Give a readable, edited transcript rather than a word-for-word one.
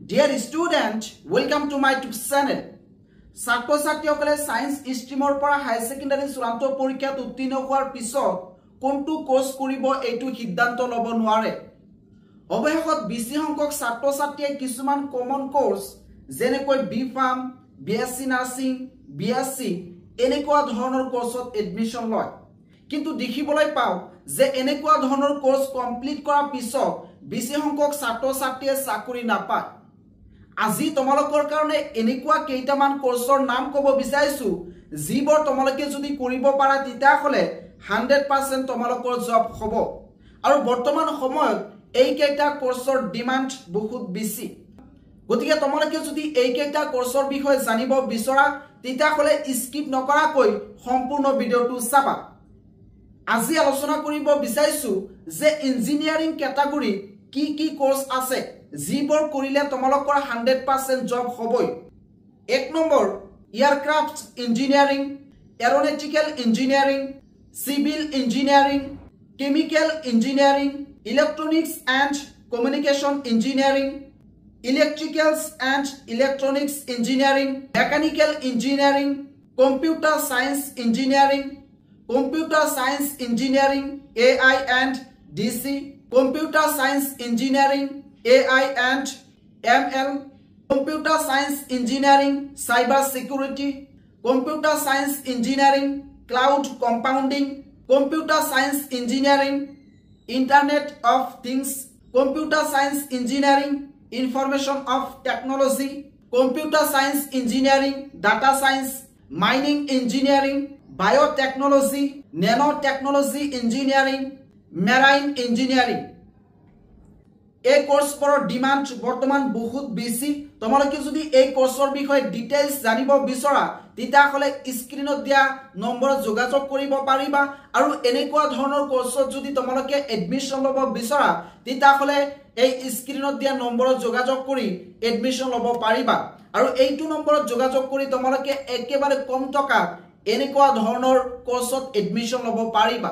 Dear student, welcome to my YouTube channel. ছাত্ৰ ছাত্ৰীসকলে science ষ্ট্ৰীমৰ পৰা হাই সেকেন্ডাৰী চূড়ান্ত পৰীক্ষাত উত্তীৰ্ণ হোৱাৰ পিছত কোনটো কোৰ্স কৰিব এইটো সিদ্ধান্ত ল'ব নোৱাৰে। অৱশেষত বেছি সংখ্যক ছাত্ৰ ছাত্ৰীয়ে কিছুমান কমন কোৰ্স যেনেকৈ B pharm, BSc nursing, BSc এনেকুৱা ধৰণৰ কোৰ্সত এডমিশন লয়। কিন্তু দেখিবলৈ পাও যে এনেকুৱা ধৰণৰ কোৰ্স কমপ্লিট কৰাৰ পিছত বেছি সংখ্যক ছাত্ৰ ছাত্ৰীয়ে চাকৰি নাপায়। আজি তোমালোকৰ কাৰণে এনেকুৱা কেইটামান কোৰ্সৰ নাম ক'ব বিচাৰিছো যিবোৰ তোমালোকে যদি কৰিব পাৰা তেতিয়া হলে 100% তোমালোকৰ জব হ'ব। আৰু বৰ্তমান সময়ত এই কেইটা কোৰ্সৰ ডিমান্ড বহুত বেছি। গতিকে তোমালোকে যদি এই কেইটা কোৰ্সৰ বিষয়ে জানিব বিচৰা তেতিয়া হলে স্কিপ নকৰাকৈ সম্পূৰ্ণ ভিডিওটো চাবা। আজি আলোচনা কৰিব বিচাৰিছো যে ইঞ্জিনিয়াৰিং ক্যাটাগৰী কি কোৰ্স আছে যিবোৰ কৰিলে তোমালোকৰ 100% জব হ'বই। 1 number aircraft engineering, aeronautical engineering, civil engineering, chemical engineering, electronics and communication engineering, electricals and electronics engineering, mechanical engineering, computer science engineering, computer science engineering AI and DC, computer science engineering AI and ML, computer science engineering cyber security, computer science engineering cloud computing, computer science engineering internet of things, computer science engineering information of technology, computer science engineering data science, mining engineering, biotechnology, nano technology engineering, marine engineering. এই কোৰ্সবোৰৰ demand বৰ্তমান বহুত বেছি। তোমালোকে যদি এই কোৰ্সৰ বিষয়ে details জানিব বিচৰা তেতিয়া হলে স্ক্ৰিনত দিয়া নম্বৰত যোগাযোগ কৰিব পাৰিবা। আৰু এনেকুৱা ধৰণৰ কোৰ্সত যদি তোমালোকে এডমিশন ল'ব বিচৰা তেতিয়া হলে এই স্ক্ৰিনত দিয়া নম্বৰত যোগাযোগ কৰি এডমিশন ল'ব পাৰিবা। আৰু এইটো নম্বৰত যোগাযোগ কৰি তোমালোকে একেবাৰে কম টকাত এনেকুৱা ধৰণৰ কোৰ্সত এডমিশন ল'ব পাৰিবা।